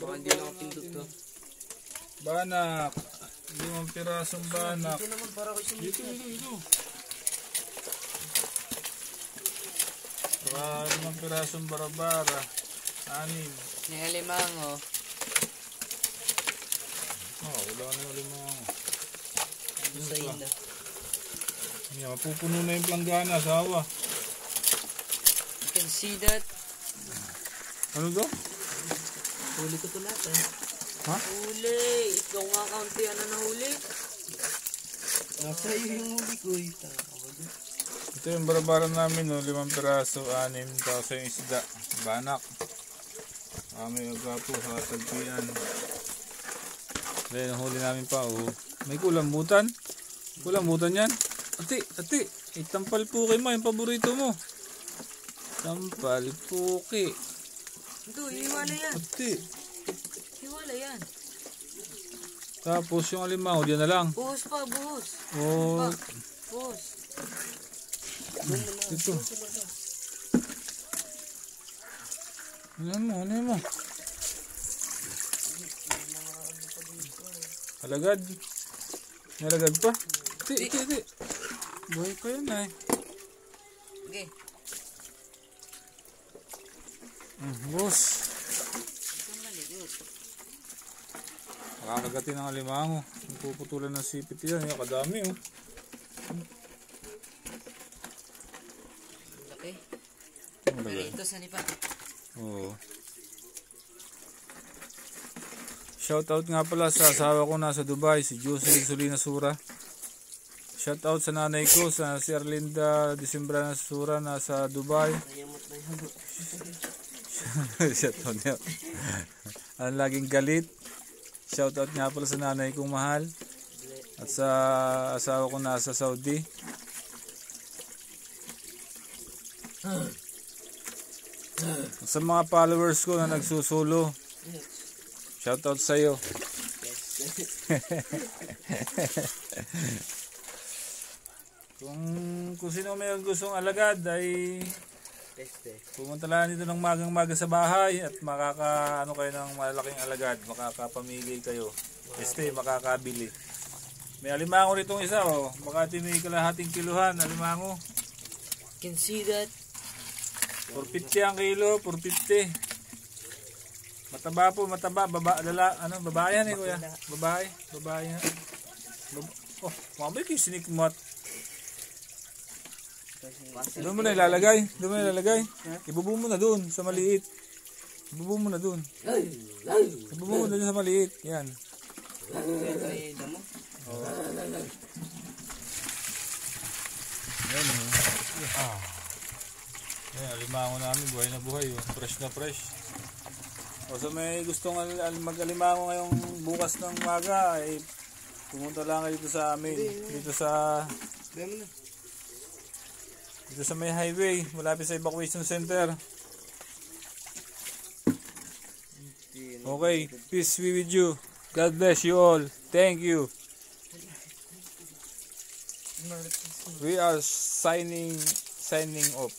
Baka hindi nakapindot to. Banak. 5 pirasong banak. Ito naman para ko Dito. Saka 5 pirasong barabara. 6. May alimango. Wala na yung alimango. Sa ila. Yan, mapupuno na yung planggana, asawa. You can see that. Ano to? Huli ko to lahat eh. Ha? Huli! Ikaw nga kaunti ano na huli. Nasa iyo yung huli ko eh. Ito yung barabaran namin, no? 5 piraso, 6. Tapos yung isda, banak. May agapo sa tagpian. Then, huli namin pa, oh. May kulambutan. Kulambutan yan. Ate, tampal puki mo, yung paborito mo. Tampal puki. Ito, hiwala yan. Ate. Hiwala yan. Tapos yung alimango, diyan na lang. Buhos pa, buhos. Oh. Buhos. Dito. Ano mo? Alagad. Nalagad pa. Iti. Buhay pa yan ay. Okay. Boss. Makakagatin ng alimango. Puputulan ng sipit yan. Yung kadami oh. Okay. Malagad. Ito sa nipa. Oo. Shoutout nga pala sa asawa ko nasa Dubai, si Jocelyn Solina Sura. Shoutout sa nanay ko, si Arlinda Decembrana Sura, nasa Dubai. Shoutout niya. Ang laging galit. Shoutout nga pala sa nanay kong mahal. At sa asawa ko nasa Saudi. At sa mga followers ko na nagsusulo. Shoutout sa iyo. Kung sino may gustong alagad ay pumunta lang dito ng magang-maga sa bahay at makakaano kayo ng malaking alagad, makakapamili kayo. Makakabili. May alimango nitong isa oh, baka may kalahating kiluhan alimango. You can see that. 450 ang kilo, 450. Mataba po, babae yan eh kuya. Babae yan. Oh, mamay kayo sinikmat. Doon mo na ilalagay. Ibubo mo na doon sa maliit. Ibubo mo na doon sa maliit. Yan. Oh. Yan oh. Yan, alimango namin, buhay na buhay. Oh. Fresh na fresh. O so may gustong mag-alimango ngayong bukas ng umaga ay pumunta lang kayo dito sa amin. Dito sa may highway, malapit sa evacuation center. Okay, peace be with you. God bless you all. Thank you. We are signing off.